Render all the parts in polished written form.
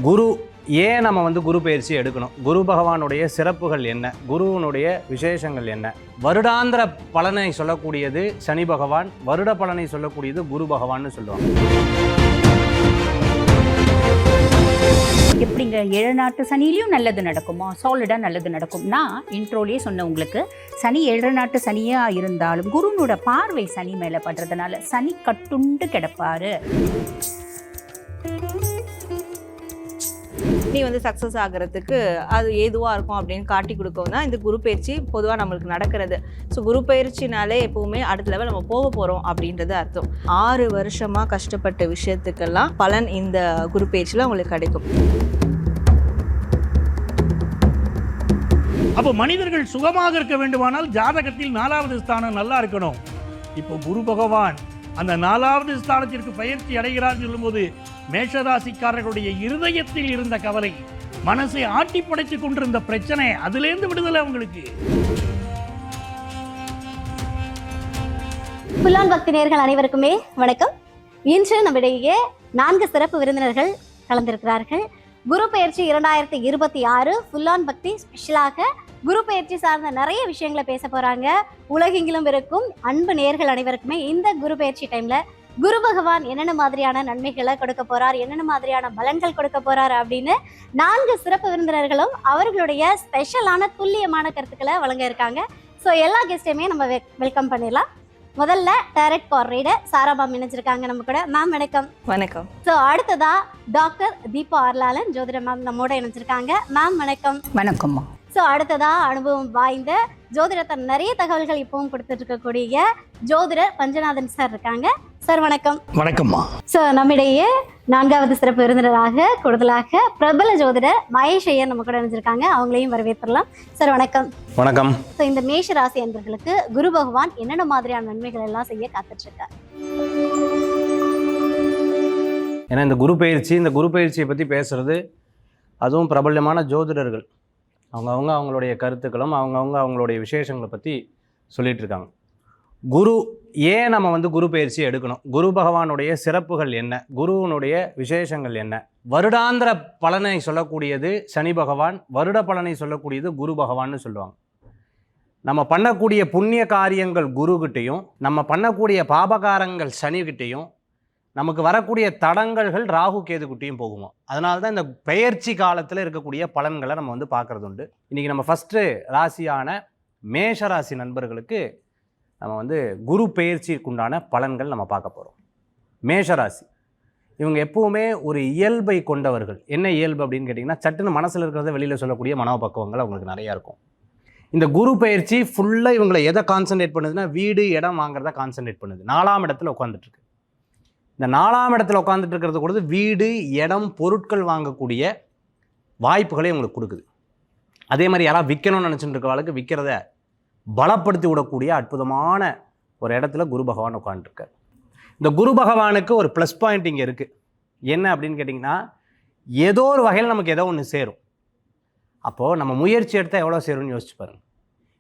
குரு ஏன் நம்ம குரு பயிற்சி எடுக்கணும்? குரு பகவானுடைய சிறப்புகள் என்ன? குருவனுடைய விசேஷங்கள் என்ன? வருடாந்திர பலனை சொல்லக்கூடியது சனி பகவான், வருட பலனை சொல்லக்கூடியது குரு பகவான்னு சொல்லுவாங்க. எப்படிங்க 7 நாட்டு சனிலையும் நல்லது நடக்குமா? சாலிடா நல்லது நடக்கும்னா இன்ட்ரோலயே சொன்ன உங்களுக்கு சனி 7 நாட்டு சனியா இருந்தாலும் குருனோட பார்வை சனி மேல படுறதுனால சனி கட்டுண்டு கிடப்பாரு. நீ சக்ஸஸ் ஆகிறதுக்கு அது ஏதுவாக இருக்கும் அப்படின்னு காட்டி கொடுக்கவும் தான் இந்த குரு பயிற்சி பொதுவாக நம்மளுக்கு நடக்கிறது. ஸோ குரு பயிற்சினாலே எப்போவுமே அடுத்த லெவல் நம்ம போக போகிறோம் அப்படின்றது அர்த்தம். 6 வருஷமாக கஷ்டப்பட்ட விஷயத்துக்கெல்லாம் பலன் இந்த குரு பயிற்சியில் உங்களுக்கு கிடைக்கும். அப்போ மனிதர்கள் சுகமாக இருக்க வேண்டுமானால் ஜாதகத்தில் 4வது ஸ்தானம் நல்லா இருக்கணும். இப்போ குரு பகவான் அந்த 4வது ஸ்தானத்திற்கு பயிற்சி அடைகிறார் சொல்லும்போது மேஷராசிக்காரர்களுடைய இருதயத்தில் இருந்த கவலை, மனசை ஆட்டி படைத்துக் கொண்டிருந்த பிரச்சனை, அதிலிருந்து விடுதலை அவங்களுக்கு. புல்லான் பக்தி நேயர்கள் அனைவருக்குமே வணக்கம். இன்று நம்மிடையே 4 சிறப்பு விருந்தினர்கள் கலந்திருக்கிறார்கள். குரு பயிற்சி 2026 புல்லான் பக்தி ஸ்பெஷலாக குரு பயிற்சி சார்ந்த நிறைய விஷயங்களை பேச போறாங்க. உலகெங்கிலும் இருக்கும் அன்பு நேயர்கள் அனைவருக்குமே இந்த குரு பயிற்சி டைம்ல குரு பகவான் என்னென்ன மாதிரியான நன்மைகளை கொடுக்க போறார், என்னென்ன மாதிரியான பலன்கள் கொடுக்க போறார் அப்படின்னு 4 சிறப்பு விருந்தினர்களும் அவர்களுடைய ஸ்பெஷலான துல்லியமான கருத்துக்களை வழங்க இருக்காங்க. ஸோ எல்லா கெஸ்டையுமே நம்ம வெல்கம் பண்ணிடலாம். முதல்ல டைரக்ட் கால் ரீடர் சாரா மேம் இணைஞ்சிருக்காங்க நம்ம கூட. மேம் வணக்கம். வணக்கம். ஸோ அடுத்ததா டாக்டர் தீபா ஆர்லாலன் ஜோதிட மேம் நம்மோட இணைஞ்சிருக்காங்க. மேம் வணக்கம். வணக்கம்மா. ஸோ அடுத்ததா அனுபவம் வாய்ந்த ஜோதிடத்தை நிறைய தகவல்கள் இப்பவும் கொடுத்துட்டு இருக்கக்கூடிய ஜோதிடர் பஞ்சநாதன் சார் இருக்காங்க. சார் வணக்கம். வணக்கம்மா. ஸோ நம்மிடையே 4வது சிறப்பு விருந்தினராக கூடுதலாக பிரபல ஜோதிடர் மகேஷ் ஐயர் நம்ம கூட இணைஞ்சிருக்காங்க. அவங்களையும் வரவேற்றலாம். சார் வணக்கம். வணக்கம். ஸோ இந்த மேஷ ராசி அன்பர்களுக்கு குரு பகவான் என்னென்ன மாதிரியான நன்மைகள் எல்லாம் செய்ய காத்துட்டு இருக்கார்? ஏன்னா இந்த குரு பயிற்சியை பற்றி பேசுறது, அதுவும் பிரபல்யமான ஜோதிடர்கள் அவங்களுடைய கருத்துக்களும் அவங்களுடைய விசேஷங்களை பற்றி சொல்லிட்டு இருக்காங்க. குரு ஏன் நம்ம குரு பயிற்சி எடுக்கணும்? குரு பகவானுடைய சிறப்புகள் என்ன? குருவனுடைய விசேஷங்கள் என்ன? வருடாந்திர பலனை சொல்லக்கூடியது சனி பகவான், வருட பலனை சொல்லக்கூடியது குரு பகவான்னு சொல்லுவாங்க. நம்ம பண்ணக்கூடிய புண்ணிய காரியங்கள் குருக்கிட்டையும், நம்ம பண்ணக்கூடிய பாபகாரங்கள் சனிக்கிட்டையும், நமக்கு வரக்கூடிய தடங்கல்கள் ராகு கேதுக்கிட்டையும் போகுமா. அதனால தான் இந்த பெயர்ச்சி காலத்தில் இருக்கக்கூடிய பலன்களை நம்ம பார்க்குறது உண்டு. இன்றைக்கி நம்ம ஃபஸ்ட்டு ராசியான மேஷ ராசி நண்பர்களுக்கு நம்ம குரு பெயர்ச்சிக்குண்டான பலன்கள் நம்ம பார்க்க போகிறோம். மேஷராசி இவங்க எப்பவுமே ஒரு இயல்பை கொண்டவர்கள். என்ன இயல்பு அப்படின்னு கேட்டிங்கன்னா, சட்டுன்னு மனசில் இருக்கிறத வெளியில் சொல்லக்கூடிய மனோபக்குவங்கள் அவங்களுக்கு நிறையா இருக்கும். இந்த குரு பயிற்சி ஃபுல்லாக இவங்களை எதை கான்சன்ட்ரேட் பண்ணுதுன்னா, வீடு இடம் வாங்குறத கான்சன்ட்ரேட் பண்ணுது. 4ஆம் இடத்துல உட்காந்துட்ருக்கு. இந்த 4ஆம் இடத்துல உட்காந்துட்டு இருக்கிறது கூட வீடு இடம் பொருட்கள் வாங்கக்கூடிய வாய்ப்புகளை உங்களுக்கு கொடுக்குது. அதே மாதிரி யாராவது விற்கணும்னு நினச்சிட்டு இருக்கவாளுக்கு விற்கிறத பலப்படுத்தி விடக்கூடிய அற்புதமான ஒரு இடத்துல குரு பகவான் உட்காந்துருக்கார். இந்த குரு பகவானுக்கு ஒரு ப்ளஸ் பாயிண்ட் இங்கே இருக்குது. என்ன அப்படின்னு கேட்டிங்கன்னா, ஏதோ ஒரு வகையில் நமக்கு ஏதோ ஒன்று சேரும். அப்போது நம்ம முயற்சி எடுத்தால் எவ்வளோ சேரும்னு யோசிச்சு பாருங்கள்.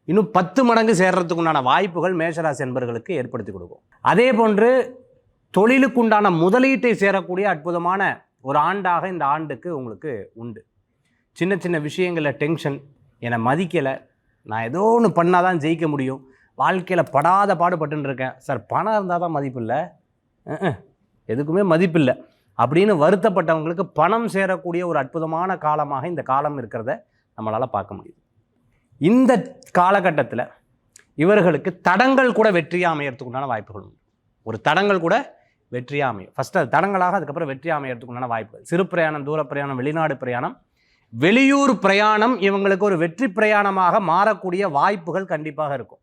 இன்னும் 10 மடங்கு சேர்றதுக்கு உண்டான வாய்ப்புகள் மேஷராசி என்பவர்களுக்கு ஏற்படுத்தி கொடுக்கும். அதே போன்று தொழிலுக்குண்டான முதலீட்டை சேரக்கூடிய அற்புதமான ஒரு ஆண்டாக இந்த ஆண்டுக்கு உங்களுக்கு உண்டு. சின்ன சின்ன விஷயங்களில் டென்ஷன், என்னை மதிக்கலை, நான் ஏதோ ஒன்று பண்ணால் தான் ஜெயிக்க முடியும், வாழ்க்கையில் படாத பாடுபட்டுன்னு இருக்கேன் சார், பணம் இருந்தால் தான் மதிப்பு இல்லை, எதுக்குமே மதிப்பில்லை அப்படின்னு வருத்தப்பட்டவங்களுக்கு பணம் சேரக்கூடிய ஒரு அற்புதமான காலமாக இந்த காலம் இருக்கிறத நம்மளால் பார்க்க முடியுது. இந்த காலகட்டத்தில் இவர்களுக்கு தடங்கள் கூட வெற்றியாக அமையறதுக்கு உண்டான வாய்ப்புகள் உண்டு. ஒரு தடங்கள் கூட வெற்றியாக அமையும். ஃபஸ்ட்டு அது தடங்களாக, அதுக்கப்புறம் வெற்றியாக அமையறதுக்கு உண்டான வாய்ப்புகள். சிறு பிரயாணம், தூர பிரயாணம், வெளிநாடு பிரயாணம், வெளியூர் பிரயாணம் இவங்களுக்கு ஒரு வெற்றி பிரயாணமாக மாறக்கூடிய வாய்ப்புகள் கண்டிப்பாக இருக்கும்.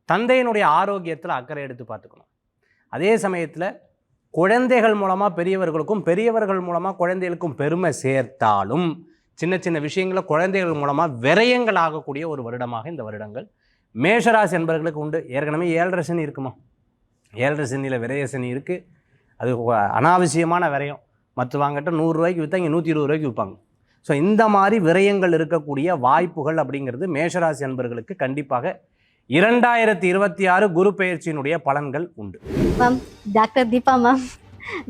தந்தையினுடைய ஆரோக்கியத்தில் அக்கறை எடுத்து பார்த்துக்கணும். அதே சமயத்தில் குழந்தைகள் மூலமாக பெரியவர்களுக்கும், பெரியவர்கள் மூலமாக குழந்தைகளுக்கும் பெருமை சேர்த்தாலும் சின்ன சின்ன விஷயங்களில் குழந்தைகள் மூலமாக விரயங்கள் ஆகக்கூடிய ஒரு வருடமாக இந்த வருடங்கள் மேஷராசி என்பவர்களுக்கு உண்டு. ஏற்கனவே 7.5 சனி இருக்குமா, 7.5 சனியில் விரய சனி இருக்குது. அது அனாவசியமான விரயம். மற்ற வாங்கிட்ட 100 ரூபாய்க்கு விற்றா இங்கே 120 ரூபாய்க்கு விற்பாங்க. ஸோ இந்த மாதிரி விரயங்கள் இருக்கக்கூடிய வாய்ப்புகள் அப்படிங்கிறது மேஷராசி என்பவர்களுக்கு கண்டிப்பாக 2026 குரு பெயர்ச்சியினுடைய பலன்கள் உண்டு. மேம் டாக்டர் தீபா மேம்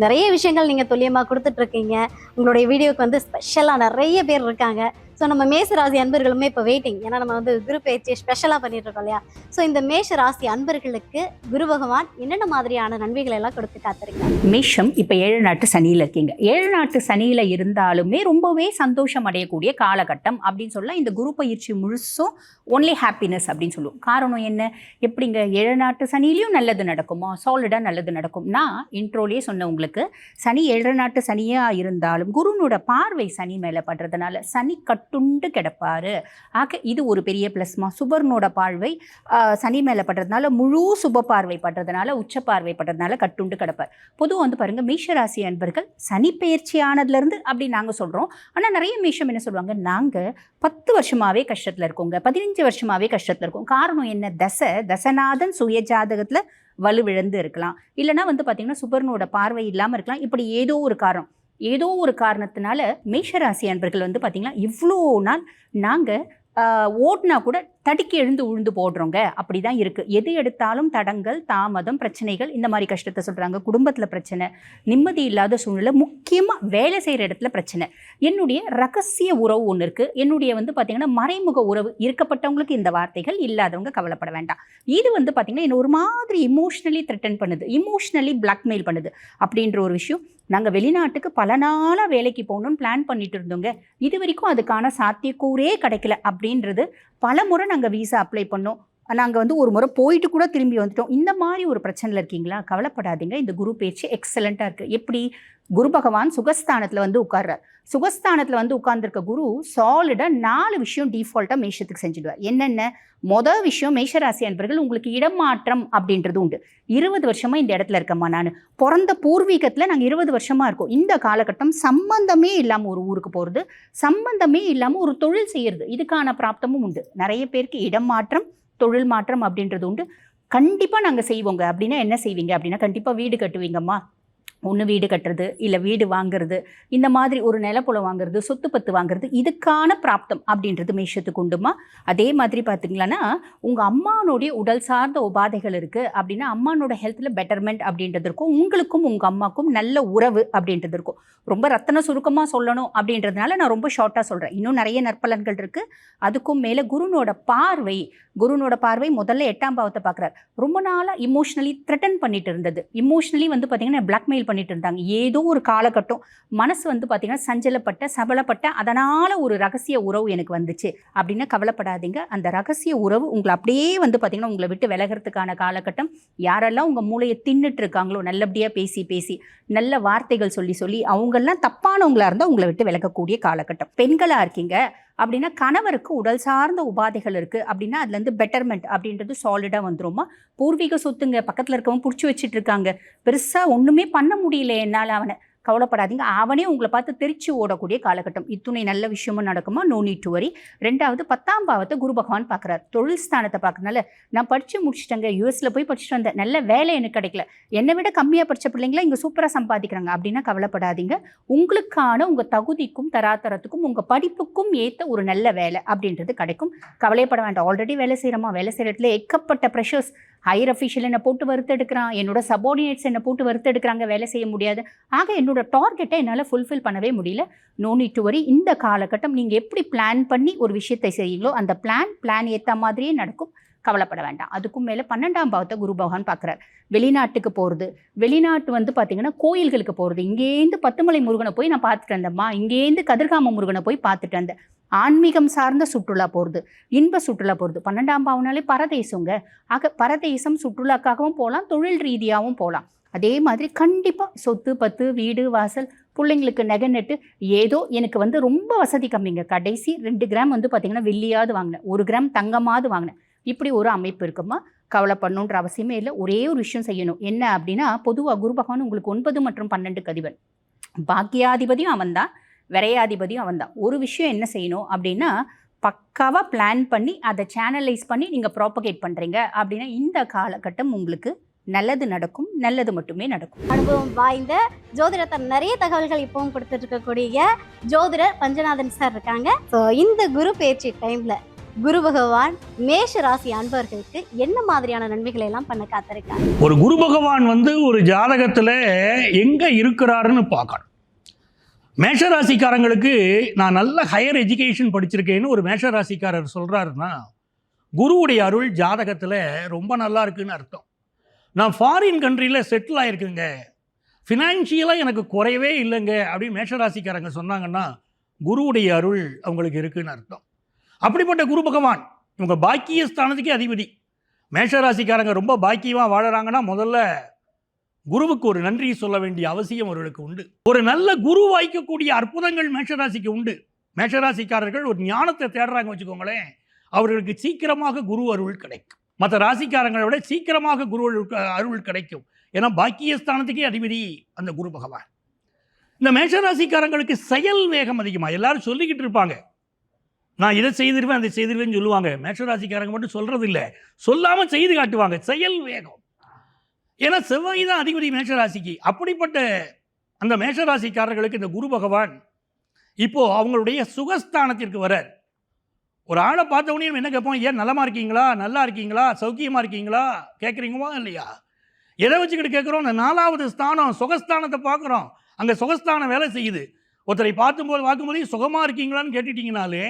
நிறைய விஷயங்கள் நீங்கள் துல்லியமாக கொடுத்துட்ருக்கீங்க. உங்களுடைய வீடியோக்கு வந்து ஸ்பெஷலாக நிறைய பேர் இருக்காங்க. ஸோ நம்ம மேஷ ராசி அன்பர்களுமே இப்போ வெயிட்டிங், ஏன்னா நம்ம வந்து குரு பயிற்சியை ஸ்பெஷலாக பண்ணிட்டு இருக்கோம் இல்லையா. ஸோ இந்த மேஷ ராசி அன்பர்களுக்கு குரு பகவான் என்னென்ன மாதிரியான நன்மைகளை எல்லாம் கொடுத்து காத்திருக்காங்க? மேஷம் இப்போ 7 நாட்டு சனியில் இருக்கீங்க. 7 நாட்டு சனியில் இருந்தாலுமே ரொம்பவே சந்தோஷம் அடையக்கூடிய காலகட்டம் அப்படின்னு சொல்லலாம். இந்த குரு பயிற்சி முழுசும் ஒன்லி ஹாப்பினஸ் அப்படின்னு சொல்லுவோம். காரணம் என்ன? எப்படிங்க 7 நாட்டு சனிலையும் நல்லது நடக்குமா? சாலிடாக நல்லது நடக்கும். நான் இன்ட்ரோலேயே சொன்ன உங்களுக்கு, சனி 7 நாட்டு சனியாக இருந்தாலும் குருனோட பார்வை சனி மேலே படுறதுனால சனி கட்டுண்டு கிடப்பாரு. ஆக இது ஒரு பெரிய ப்ளஸ்மா. சுபர்னோட பார்வை சனி மேலே படுறதுனால, முழு சுப பார்வை படுறதுனால, உச்ச பார்வை படுறதுனால கட்டுண்டு கிடப்பார். பொதுவாக வந்து பாருங்கள், மேஷராசி அன்பர்கள் சனி பயிற்சி ஆனதுலேருந்து அப்படி நாங்கள் சொல்கிறோம். ஆனால் நிறைய மேஷம் என்ன சொல்லுவாங்க, நாங்கள் 10 வருஷமாகவே கஷ்டத்தில் இருக்கோங்க, 15 வருஷமாகவே கஷ்டத்தில் இருக்கோம். காரணம் என்ன? தசநாதன் சுய ஜாதகத்தில் வலுவிழந்து இருக்கலாம், இல்லைனா வந்து பார்த்திங்கன்னா சுபர்னோட பார்வை இல்லாமல் இருக்கலாம். இப்படி ஏதோ ஒரு காரணத்தினால மேஷராசி அன்பர்கள் வந்து பார்த்திங்கன்னா இவ்வளோ நாள் நாங்கள் ஓட்டினா கூட தடுக்கி எழுந்து உழுந்து போடுறோங்க, அப்படி தான் இருக்குது. எது எடுத்தாலும் தடங்கள், தாமதம், பிரச்சனைகள், இந்த மாதிரி கஷ்டத்தை சொல்கிறாங்க. குடும்பத்தில் பிரச்சனை, நிம்மதி இல்லாத சூழ்நிலை, முக்கியமாக வேலை செய்கிற இடத்துல பிரச்சனை. என்னுடைய ரகசிய உறவு ஒன்று இருக்குது, என்னுடைய வந்து பார்த்திங்கன்னா மறைமுக உறவு. இருக்கப்பட்டவங்களுக்கு இந்த வார்த்தைகள், இல்லாதவங்க கவலைப்பட வேண்டாம். இது வந்து பார்த்திங்கன்னா என்ன ஒரு மாதிரி இமோஷ்னலி த்ரெட்டன் பண்ணுது, இமோஷ்னலி பிளாக்மெயில் பண்ணுது அப்படின்ற ஒரு விஷயம். நாங்கள் வெளிநாட்டுக்கு பல நாளாக வேலைக்கு போகணுன்னு பிளான் பண்ணிட்டு இருந்தோங்க, இது வரைக்கும் அதுக்கான சாத்தியக்கூறே கிடைக்கல அப்படின்றது. பல முறை நாங்கள் வீசா அப்ளை பண்ணோம், நாங்கள் வந்து ஒரு முறை போயிட்டு கூட திரும்பி வந்துட்டோம். இந்த மாதிரி ஒரு பிரச்சனையில் இருக்கீங்களா? கவலைப்படாதீங்க, இந்த குரு பயிற்சி எக்ஸலண்ட்டாக இருக்குது. எப்படி? குரு பகவான் சுகஸ்தானத்தில் வந்து உட்கார்றார். சுகஸ்தானத்தில் வந்து உட்கார்ந்துருக்க குரு சாலிடாக 4 விஷயம் டிஃபால்ட்டாக மேஷத்துக்கு செஞ்சுடுவார். என்னென்ன? மொதல் விஷயம், மேஷராசி அன்பர்கள் உங்களுக்கு இடமாற்றம் அப்படின்றது உண்டு. 20 வருஷமாக இந்த இடத்துல இருக்கம்மா, நான் பிறந்த பூர்வீகத்தில் நாங்கள் 20 வருஷமாக இருக்கோம். இந்த காலகட்டம் சம்பந்தமே இல்லாமல் ஒரு ஊருக்கு போகிறது, சம்பந்தமே இல்லாமல் ஒரு தொழில் செய்கிறது, இதுக்கான பிராப்தமும் உண்டு. நிறைய பேருக்கு இடம் மாற்றம், தொழில் மாற்றம் அப்படின்றது உண்டு. கண்டிப்பாக நாங்கள் செய்வோங்க. அப்படின்னா என்ன செய்வீங்க அப்படின்னா, கண்டிப்பாக வீடு கட்டுவீங்கம்மா. ஒன்று வீடு கட்டுறது, இல்லை வீடு வாங்குறது, இந்த மாதிரி ஒரு நிலப்புலம் வாங்குறது, சொத்து பத்து வாங்குறது, இதுக்கான பிராப்தம் அப்படின்றது மேஷத்துக்கு உண்டுமா. அதே மாதிரி பார்த்திங்களான்னா, உங்கள் அம்மானுடைய உடல் சார்ந்த உபாதைகள் இருக்குது அப்படின்னா அம்மானோட ஹெல்த்தில் பெட்டர்மெண்ட் அப்படின்றது இருக்கும். உங்களுக்கும் உங்கள் அம்மாவுக்கும் நல்ல உறவு அப்படின்றது இருக்கும். ரொம்ப ரத்தன சுருக்கமாக சொல்லணும் அப்படின்றதுனால நான் ரொம்ப ஷார்ட்டாக சொல்கிறேன். இன்னும் நிறைய நற்பலன்கள் இருக்குது. அதுக்கும் மேலே குருனோட பார்வை முதல்ல 8ஆம் பாவத்தை பார்க்குறாரு. ரொம்ப நாளாக இமோஷ்னலி த்ரெட்டன் பண்ணிட்டு இருந்தது. இமோஷ்னலி வந்து பார்த்திங்கன்னா பிளாக்மெயில் பண்ணிட்டு இருந்தாங்க. ஏதோ ஒரு காலகட்டம் மனசு வந்து பார்த்திங்கன்னா சபலப்பட்ட அதனால் ஒரு ரகசிய உறவு எனக்கு வந்துச்சு அப்படின்னு கவலைப்படாதீங்க. அந்த ரகசிய உறவு உங்களை அப்படியே வந்து பார்த்திங்கன்னா உங்களை விட்டு விலகிறதுக்கான காலகட்டம். யாரெல்லாம் உங்கள் மூளையை தின்னுட்டு இருக்காங்களோ, நல்லபடியாக பேசி நல்ல வார்த்தைகள் சொல்லி அவங்கெல்லாம் தப்பானவங்களாக இருந்தால் உங்களை விட்டு விலகக்கூடிய காலகட்டம். பெண்களாக இருக்கீங்க அப்படின்னா கணவருக்கு உடல் சார்ந்த உபாதைகள் இருக்குது அப்படின்னா அதுலேருந்து பெட்டர்மெண்ட் அப்படின்றது சாலிடாக வந்துருமா. பூர்வீக சொத்துங்க, பக்கத்தில் இருக்கவங்க பிடிச்சி வச்சுட்டு இருக்காங்க, பெருசாக ஒன்றுமே பண்ண முடியல என்னால், அவனை கவலைப்படாதீங்க, அவனே உங்களை பார்த்து தெரிச்சு ஓடக்கூடிய காலகட்டம். இத்துணை நல்ல விஷயமும் நடக்குமா, நோ நீட் டு வரி. 2வது 10ஆம் பாவத்தை குரு பகவான் பார்க்குறாரு. தொழில் ஸ்தானத்தை பார்க்கறதுனால, நான் படித்து முடிச்சிட்டேங்க, யூஎஸில் போய் படிச்சுட்டு வந்தேன், நல்ல வேலை எனக்கு கிடைக்கல, என்னை விட கம்மியாக படித்த பிள்ளைங்களா இங்கே சூப்பராக சம்பாதிக்கிறாங்க அப்படின்னா கவலைப்படாதீங்க. உங்களுக்கான உங்கள் தகுதிக்கும் தராதரத்துக்கும் உங்கள் படிப்புக்கும் ஏற்ற ஒரு நல்ல வேலை அப்படின்றது கிடைக்கும். கவலைப்பட வேண்டாம். ஆல்ரெடி வேலை செய்கிற இடத்துல ஏகப்பட்ட ப்ரெஷர்ஸ். ஹையர் அஃபீஷியல் என்னை போட்டு வறுத்தெடுக்கிறான், என்னோட சபார்டினேட்ஸ் என்னை போட்டு வறுத்தெடுக்கிறாங்க, வேலை செய்ய முடியாது. ஆக என்னோட டார்கெட்டை என்னால் ஃபுல்ஃபில் பண்ணவே முடியல. No need to worry. இந்த காலகட்டம் நீங்கள் எப்படி பிளான் பண்ணி ஒரு விஷயத்தை செய்யுங்களோ அந்த பிளான் ஏற்ற மாதிரியே நடக்கும். கவலைப்பட வேண்டாம். அதுக்கும் மேலே 12ஆம் பாவத்தை குரு பகவான் பார்க்குறார். வெளிநாட்டுக்கு போகிறது, வெளிநாட்டு வந்து பார்த்திங்கன்னா கோயில்களுக்கு போகிறது. இங்கேருந்து பத்துமலை முருகனை போய் நான் பார்த்துட்டு வந்தேம்மா, இங்கேருந்து கதிர்காம முருகனை போய் பார்த்துட்டு வந்தேன். ஆன்மீகம் சார்ந்த சுற்றுலா போகிறது, இன்ப சுற்றுலா போகிறது. 12ஆம் பாவனாலே பரதேசங்க. ஆக பரதேசம் சுற்றுலாக்காகவும் போகலாம், தொழில் ரீதியாகவும் போகலாம். அதே மாதிரி கண்டிப்பாக சொத்து பத்து, வீடு வாசல், பிள்ளைங்களுக்கு நகை நட்டு, ஏதோ எனக்கு வந்து ரொம்ப வசதி கம்மிங்க. கடைசி 2 கிராம் வந்து பார்த்திங்கன்னா வெள்ளியாவது வாங்கினேன், 1 கிராம் தங்கமாவது வாங்கினேன். இப்படி ஒரு அமைப்பு இருக்குமா. கவலைப்படணுன்ற அவசியமே இல்லை. ஒரே ஒரு விஷயம் செய்யணும். என்ன அப்படின்னா, பொதுவாக குரு பகவான் உங்களுக்கு 9 மற்றும் 12 அதிபன். பாக்கியாதிபதியும் அவன் தான், விரையாதிபதியும் அவன் தான். ஒரு விஷயம் என்ன செய்யணும் அப்படின்னா, பக்காவாக பிளான் பண்ணி அதை சேனலைஸ் பண்ணி நீங்கள் ப்ராப்பகேட் பண்ணுறீங்க அப்படின்னா இந்த காலகட்டம் உங்களுக்கு நல்லது நடக்கும், நல்லது மட்டுமே நடக்கும். அனுபவம் வாய்ந்த ஜோதிடத்தில் நிறைய தகவல்கள் இப்பவும் கொடுத்துட்டு இருக்கக்கூடிய ஜோதிடர் பஞ்சநாதன் சார் இருக்காங்க. ஸோ இந்த குரு பயிற்சி டைமில் குரு பகவான் மேஷ ராசி அன்பர்களுக்கு என்ன மாதிரியான நன்மைகளை எல்லாம் பண்ண காத்திருக்காங்க? ஒரு குரு பகவான் ஒரு ஜாதகத்தில் எங்கே இருக்கிறாருன்னு பார்க்கணும். மேஷராசிக்காரங்களுக்கு நான் நல்ல ஹையர் எஜுகேஷன் படிச்சிருக்கேன்னு ஒரு மேஷராசிக்காரர் சொல்கிறாருன்னா குருவுடைய அருள் ஜாதகத்தில் ரொம்ப நல்லா இருக்குன்னு அர்த்தம். நான் ஃபாரின் கண்ட்ரியில் செட்டில் ஆகிருக்குங்க, ஃபினான்ஷியலாக எனக்கு குறையவே இல்லைங்க அப்படின்னு மேஷராசிக்காரங்க சொன்னாங்கன்னா குருவுடைய அருள் அவங்களுக்கு இருக்குன்னு அர்த்தம். அப்படிப்பட்ட குரு பகவான் இவங்க பாக்கியஸ்தானத்துக்கே அதிபதி. மேஷராசிக்காரங்க ரொம்ப பாக்கியமாக வாழறாங்கன்னா முதல்ல குருவுக்கு ஒரு நன்றி சொல்ல வேண்டிய அவசியம் அவர்களுக்கு உண்டு. ஒரு நல்ல குரு வாய்க்கக்கூடிய அற்புதங்கள் மேஷராசிக்கு உண்டு. மேஷராசிக்காரர்கள் ஒரு ஞானத்தை தேடுறாங்க வச்சுக்கோங்களேன், அவர்களுக்கு சீக்கிரமாக குரு அருள் கிடைக்கும். மற்ற ராசிக்காரங்களை விட சீக்கிரமாக குரு அருள் கிடைக்கும். ஏன்னா பாக்கியஸ்தானத்துக்கே அதிபதி அந்த குரு பகவான். இந்த மேஷராசிக்காரங்களுக்கு செயல் வேகம் அதிகமாக. எல்லாரும் சொல்லிக்கிட்டு இருப்பாங்க, நான் இதை செய்திருவேன் அதை செய்திருவேன்னு சொல்லுவாங்க. மேஷராசிக்காரங்க மட்டும் சொல்றது இல்லை, சொல்லாமல் செய்து காட்டுவாங்க. செயல் வேகம். ஏன்னா செவ்வாய் தான் அதிபதி மேஷராசிக்கு. அப்படிப்பட்ட அந்த மேஷராசிக்காரர்களுக்கு இந்த குரு பகவான் இப்போ அவங்களுடைய சுகஸ்தானத்திற்கு வரார். ஒரு ஆளை பார்த்த உடனே என்ன கேட்போம், ஏன் நலமா இருக்கீங்களா, நல்லா இருக்கீங்களா, சௌக்கியமா இருக்கீங்களா கேட்குறீங்களா இல்லையா? எதை வச்சுக்கிட்டு கேட்குறோம்? இந்த 4வது ஸ்தானம் சுகஸ்தானத்தை பார்க்குறோம். அங்கே சுகஸ்தானம் வேலை செய்யுது. ஒருத்தரை பார்க்கும்போதே சுகமாக இருக்கீங்களான்னு கேட்டுட்டிங்கனாலே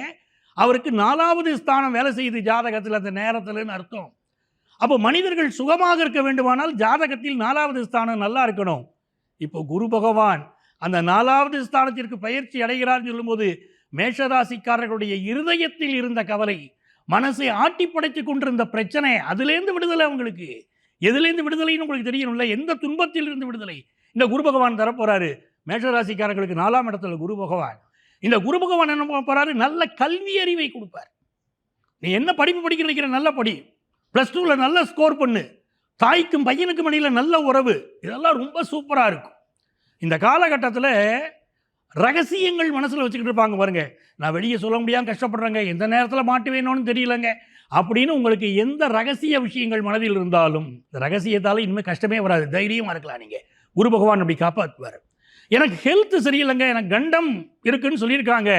அவருக்கு 4வது ஸ்தானம் வேலை செய்யுது ஜாதகத்தில் அந்த நேரத்தில்னு அர்த்தம். அப்போ மனிதர்கள் சுகமாக இருக்க வேண்டுமானால் ஜாதகத்தில் 4வது ஸ்தானம் நல்லா இருக்கணும். இப்போ குரு பகவான் அந்த 4வது ஸ்தானத்திற்கு பயிற்சி அடைகிறார்னு சொல்லும்போது மேஷராசிக்காரர்களுடைய இருதயத்தில் இருந்த கவலை, மனசை ஆட்டி படைத்து கொண்டிருந்த பிரச்சனை, அதுலேருந்து விடுதலை. அவங்களுக்கு எதுலேருந்து விடுதலைன்னு உங்களுக்கு தெரியணும்ல, எந்த துன்பத்தில் இருந்து விடுதலை இந்த குரு பகவான் தரப்போறாரு. மேஷராசிக்காரர்களுக்கு 4ஆம் இடத்துல குரு பகவான். இந்த குரு பகவான் என்ன போறாரு, நல்ல கல்வி அறிவை கொடுப்பார். நீ என்ன படிப்பு படிக்க நினைக்கிற, நல்ல படி, +2ல் நல்ல ஸ்கோர் பண்ணு, தாய்க்கும் பையனுக்கும் இடையில் நல்ல உறவு, இதெல்லாம் ரொம்ப சூப்பராக இருக்கும். இந்த காலகட்டத்தில் ரகசியங்கள் மனசில் வச்சுக்கிட்டு இருப்பாங்க பாருங்க, நான் வெளியே சொல்ல முடியாமல் கஷ்டப்படுறேங்க, எந்த நேரத்தில் மாட்டு வேணும்னு தெரியலங்க அப்படின்னு உங்களுக்கு எந்த ரகசிய விஷயங்கள் மனதில் இருந்தாலும் இந்த ரகசியத்தால் இனிமேல் கஷ்டமே வராது, தைரியமாக இருக்கலாம். நீங்கள் குரு பகவான் அப்படி காப்பாற்றுவார். எனக்கு ஹெல்த் சரியில்லைங்க, எனக்கு கண்டம் இருக்குன்னு சொல்லியிருக்காங்க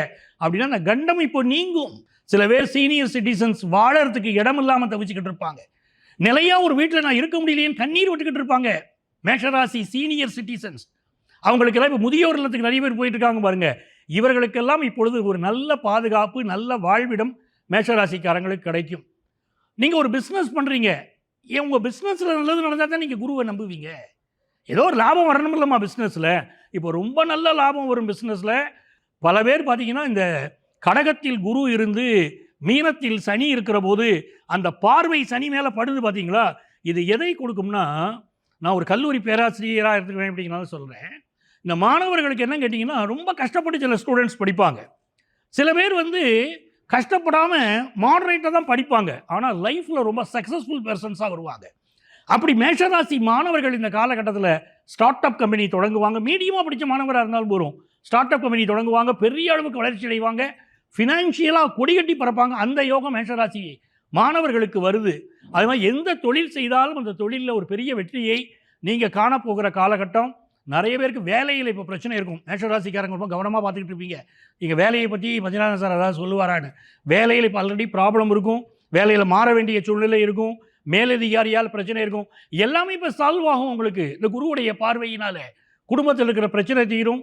அப்படின்னா அந்த கண்டம் இப்போ நீங்கும். சில பேர் சீனியர் சிட்டிசன்ஸ் வாழறதுக்கு இடம் இல்லாமல் தவிச்சுக்கிட்டு இருப்பாங்க. நிலையாக ஒரு வீட்டில் நான் இருக்க முடியலையேன்னு கண்ணீர் விட்டுக்கிட்டு இருப்பாங்க மேஷராசி சீனியர் சிட்டிசன்ஸ். அவங்களுக்கெல்லாம் இப்போ முதியோர் இல்லத்துக்கு நிறைய பேர் போயிட்டு இருக்காங்க பாருங்க. இவர்களுக்கெல்லாம் இப்பொழுது ஒரு நல்ல பாதுகாப்பு, நல்ல வாழ்விடம் மேஷராசிக்காரங்களுக்கு கிடைக்கும். நீங்கள் ஒரு பிஸ்னஸ் பண்ணுறீங்க, உங்கள் பிஸ்னஸில் நல்லது நடந்தால் தான் நீங்கள் குருவை நம்புவீங்க. ஏதோ ஒரு லாபம் வரணும் இல்லைம்மா பிஸ்னஸில். இப்போ ரொம்ப நல்ல லாபம் வரும் பிஸ்னஸில். பல பேர் பார்த்தீங்கன்னா இந்த கடகத்தில் குரு இருந்து மீனத்தில் சனி இருக்கிற போது அந்த பார்வை சனி மேலே படுது பார்த்தீங்களா, இது எதை கொடுக்கும்னா, நான் ஒரு கல்லூரி பேராசிரியராக இருந்துக்கிறேன் அப்படிங்கிறத சொல்கிறேன். இந்த மாணவர்களுக்கு என்ன கேட்டிங்கன்னா, ரொம்ப கஷ்டப்பட்டு சில ஸ்டூடெண்ட்ஸ் படிப்பாங்க. சில பேர் கஷ்டப்படாமல் மாடரேட்டாக தான் படிப்பாங்க, ஆனால் லைஃப்பில் ரொம்ப சக்ஸஸ்ஃபுல் பர்சன்ஸாக வருவாங்க. அப்படி மேஷராசி மாணவர்கள் இந்த காலகட்டத்தில் ஸ்டார்ட் அப் கம்பெனி தொடங்குவாங்க. மீடியமாக படித்த மாணவராக இருந்தாலும் போகிறோம், ஸ்டார்ட் அப் கம்பெனி தொடங்குவாங்க, பெரிய அளவுக்கு வளர்ச்சி அடைவாங்க, ஃபினான்ஷியலாக கொடிகட்டி பறப்பாங்க. அந்த யோகம் மேஷராசி மாணவர்களுக்கு வருது. அது மாதிரி எந்த தொழில் செய்தாலும் அந்த தொழிலில் ஒரு பெரிய வெற்றியை நீங்கள் காணப்போகிற காலகட்டம். நிறைய பேருக்கு வேலையில் இப்போ பிரச்சனை இருக்கும். மேஷராசிக்காரங்க ரொம்ப கவனமாக பார்த்துக்கிட்டு இருப்பீங்க, நீங்கள் வேலையை பற்றி பஞ்சநாதன் சார் அதாவது சொல்லுவாரான்னு. வேலையில் இப்போ ஆல்ரெடி ப்ராப்ளம் இருக்கும், வேலையில் மாற வேண்டிய சூழ்நிலை இருக்கும், மேலதிகாரியால் பிரச்சனை இருக்கும், எல்லாமே இப்போ சால்வ் ஆகும் உங்களுக்கு இந்த குருவுடைய பார்வையினால். குடும்பத்தில் இருக்கிற பிரச்சனை தீரும்,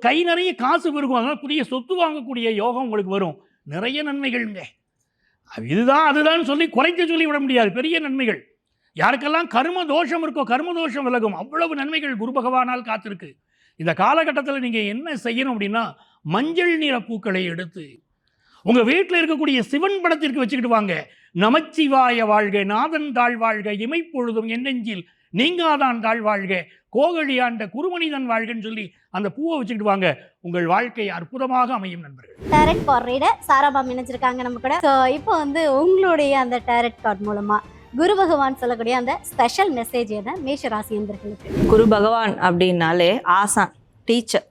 கை நிறைய காசு இருக்கும், அதனால் புதிய சொத்து வாங்கக்கூடிய யோகம் உங்களுக்கு வரும். நிறைய நன்மைகள்ங்க. இதுதான் அதுதான் சொல்லி குறைக்க சொல்லி விட முடியாது, பெரிய நன்மைகள். யாருக்கெல்லாம் கர்ம தோஷம் இருக்கோ கர்ம தோஷம் விலகும், அவ்வளவு நன்மைகள் குரு பகவானால் காத்திருக்கு. இந்த காலகட்டத்தில் நீங்கள் என்ன செய்யணும் அப்படின்னா, மஞ்சள் நிற பூக்களை எடுத்து உங்கள் வீட்டில் இருக்கக்கூடிய சிவன் படத்திற்கு வச்சுக்கிட்டு வாங்க. நமச்சிவாய வாழ்க, நாதன் தாழ் வாழ்க, இமைப்பொழுதும் என் நெஞ்சில் நீங்காதான் தாழ் வாழ்க, கோகழியாண்ட குருமனிதன் வாழ்கன்னு சொல்லி அந்த பூவை வச்சுக்கிட்டு வாங்க. உங்கள் வாழ்க்கை அற்புதமாக அமையும் நண்பர்கள். டாரட் கார்ட் ரீடர் சாராபா இணைஞ்சிருக்காங்க நம்ம கூட. ஸோ இப்போ உங்களுடைய அந்த டாரட் கார்ட் மூலமா குரு பகவான் சொல்லக்கூடிய அந்த ஸ்பெஷல் மெசேஜ் என்ன மேஷராசி நண்பர்களுக்கு? குரு பகவான் அப்படின்னாலே ஆசான், டீச்சர்.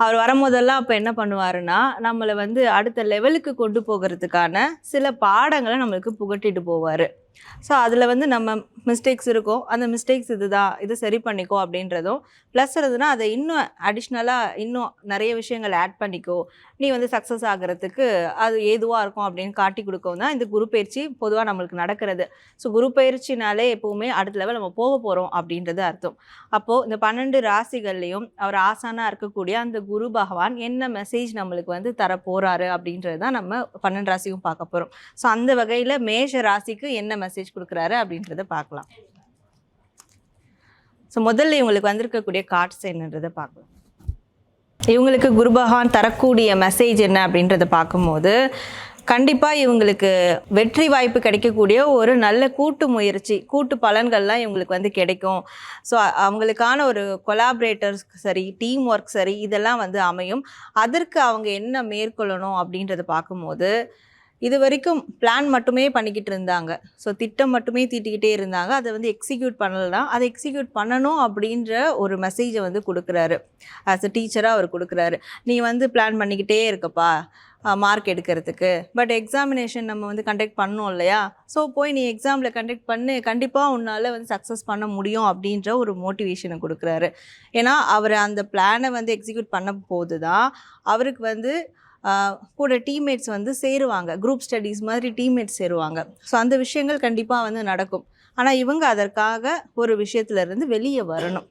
அவர் வரும்போதெல்லாம் அப்போ என்ன பண்ணுவாருன்னா, நம்மளை அடுத்த லெவலுக்கு கொண்டு போகிறதுக்கான சில பாடங்களை நம்மளுக்கு புகட்டிட்டு போவார். ஸோ அதில் வந்து நம்ம மிஸ்டேக்ஸ் இருக்கும், அந்த மிஸ்டேக்ஸ் இதுதான், இது சரி பண்ணிக்கோ அப்படின்றதும், ப்ளஸ் இருந்ததுன்னா அதை இன்னும் அடிஷ்னலாக இன்னும் நிறைய விஷயங்கள் ஆட் பண்ணிக்கோ, நீ வந்து சக்ஸஸ் ஆகிறதுக்கு அது ஏதுவாக இருக்கும் அப்படின்னு காட்டி கொடுக்கவும் தான் இந்த குரு பயிற்சி பொதுவாக நம்மளுக்கு நடக்கிறது. ஸோ குரு பயிற்சினாலே எப்போவுமே அடுத்த லெவல் நம்ம போக போகிறோம் அப்படின்றது அர்த்தம். அப்போது இந்த 12 ராசிகள்லேயும் அவர் ஆசானாக இருக்கக்கூடிய அந்த குரு பகவான் என்ன மெசேஜ் நம்மளுக்கு வந்து தர போகிறாரு அப்படின்றது தான் நம்ம 12 ராசிக்கும் பார்க்க போகிறோம். ஸோ அந்த வகையில் மேஷ ராசிக்கு என்ன மெசேஜ் கொடுக்குறாரு அப்படின்றத பார்க்கலாம். ஸோ முதல்ல இவங்களுக்கு வந்திருக்கக்கூடிய கார்ட்ஸ் என்னன்றதை பார்க்கலாம். இவங்களுக்கு குரு பகவான் தரக்கூடிய மெசேஜ் என்ன அப்படின்றத பார்க்கும்போது கண்டிப்பாக இவங்களுக்கு வெற்றி வாய்ப்பு கிடைக்கக்கூடிய ஒரு நல்ல கூட்டு முயற்சி, கூட்டு பலன்கள்லாம் இவங்களுக்கு வந்து கிடைக்கும். ஸோ அவங்களுக்கான ஒரு கொலாபரேட்டர்ஸ் சரி, டீம் ஒர்க் சரி, இதெல்லாம் வந்து அமையும். அதற்கு அவங்க என்ன மேற்கொள்ளணும் அப்படின்றத பார்க்கும்போது இது வரைக்கும் பிளான் மட்டுமே பண்ணிக்கிட்டு இருந்தாங்க. ஸோ திட்டம் மட்டுமே தீட்டிக்கிட்டே இருந்தாங்க. அதை வந்து எக்ஸிக்யூட் பண்ணலாம். அதை எக்ஸிக்யூட் பண்ணணும் அப்படின்ற ஒரு மெசேஜை வந்து கொடுக்குறாரு. ஆஸ் அ டீச்சராக அவர் கொடுக்குறாரு. நீ வந்து பிளான் பண்ணிக்கிட்டே இருக்கப்பா மார்க் எடுக்கிறதுக்கு, பட் எக்ஸாமினேஷன் நம்ம வந்து கண்டக்ட் பண்ணோம் இல்லையா, ஸோ போய் நீ எக்ஸாமில் கண்டக்ட் பண்ணு, கண்டிப்பாக உன்னால் வந்து சக்ஸஸ் பண்ண முடியும் அப்படின்ற ஒரு மோட்டிவேஷனை கொடுக்குறாரு. ஏன்னா அவர் அந்த பிளானை வந்து எக்ஸிக்யூட் பண்ண போது தான் அவருக்கு வந்து கூட டீம்மேட்ஸ் வந்து சேருவாங்க, குரூப் ஸ்டடீஸ் மாதிரி டீம்மேட்ஸ் சேருவாங்க. ஸோ அந்த விஷயங்கள் கண்டிப்பாக வந்து நடக்கும். ஆனால் இவங்க அதற்காக ஒரு விஷயத்துலேருந்து வெளியே வரணும்.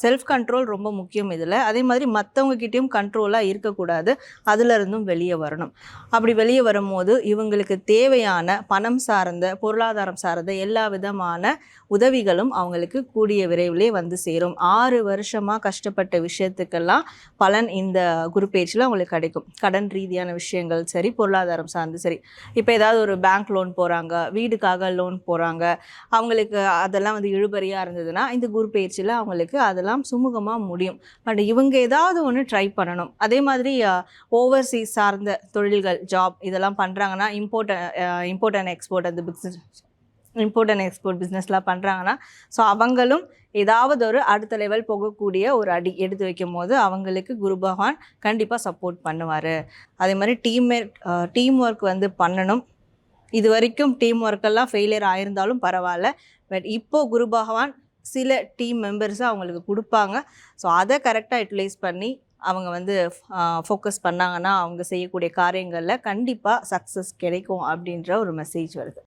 செல்ஃப் கண்ட்ரோல் ரொம்ப முக்கியம் இதில். அதே மாதிரி மற்றவங்கக்கிட்டேயும் கண்ட்ரோலாக இருக்கக்கூடாது, அதிலிருந்தும் வெளியே வரணும். அப்படி வெளியே வரும்போது இவங்களுக்கு தேவையான பணம் சார்ந்த, பொருளாதாரம் சார்ந்த எல்லா விதமான உதவிகளும் அவங்களுக்கு கூடிய விரைவிலே வந்து சேரும். 6 வருஷமாக கஷ்டப்பட்ட விஷயத்துக்கெல்லாம் பலன் இந்த குரு பயிற்சியில் அவங்களுக்கு கிடைக்கும். கடன் ரீதியான விஷயங்கள் சரி, பொருளாதாரம் சார்ந்து சரி. இப்போ ஏதாவது ஒரு பேங்க் லோன் போகிறாங்க, வீடுக்காக லோன் போகிறாங்க, அவங்களுக்கு அதெல்லாம் வந்து இழுபறியாக இருந்ததுன்னா இந்த குரு பயிற்சியில் அவங்களுக்கு அதெல்லாம் சுமூகமாக முடியும். பட் இவங்க ஏதாவது ஒன்று ட்ரை பண்ணணும். அதே மாதிரி ஓவர்சீஸ் சார்ந்த தொழில்கள், ஜாப் இதெல்லாம் பண்ணுறாங்கன்னா, இம்போர்ட் அண்ட் எக்ஸ்போர்ட் அந்த பிஸ்னஸ், இம்போர்ட் அண்ட் எக்ஸ்போர்ட் பிஸ்னஸ்லாம் பண்ணுறாங்கன்னா, ஸோ அவங்களும் ஏதாவது ஒரு அடுத்த லெவல் போகக்கூடிய ஒரு அடி எடுத்து வைக்கும் போது அவங்களுக்கு குரு பகவான் கண்டிப்பாக சப்போர்ட் பண்ணுவார். அதே மாதிரி டீம் ஒர்க் வந்து பண்ணணும். இது வரைக்கும் டீம் ஒர்க்கெல்லாம் ஃபெயிலியர் ஆயிருந்தாலும் பரவாயில்ல, பட் இப்போது குரு பகவான் சில டீம் மெம்பர்ஸை அவங்களுக்கு கொடுப்பாங்க. ஸோ அதை கரெக்டாக யூட்டிலைஸ் பண்ணி அவங்க வந்து ஃபோக்கஸ் பண்ணாங்கன்னா அவங்க செய்யக்கூடிய காரியங்களில் கண்டிப்பாக சக்ஸஸ் கிடைக்கும் அப்படின்ற ஒரு மெசேஜ் வருது.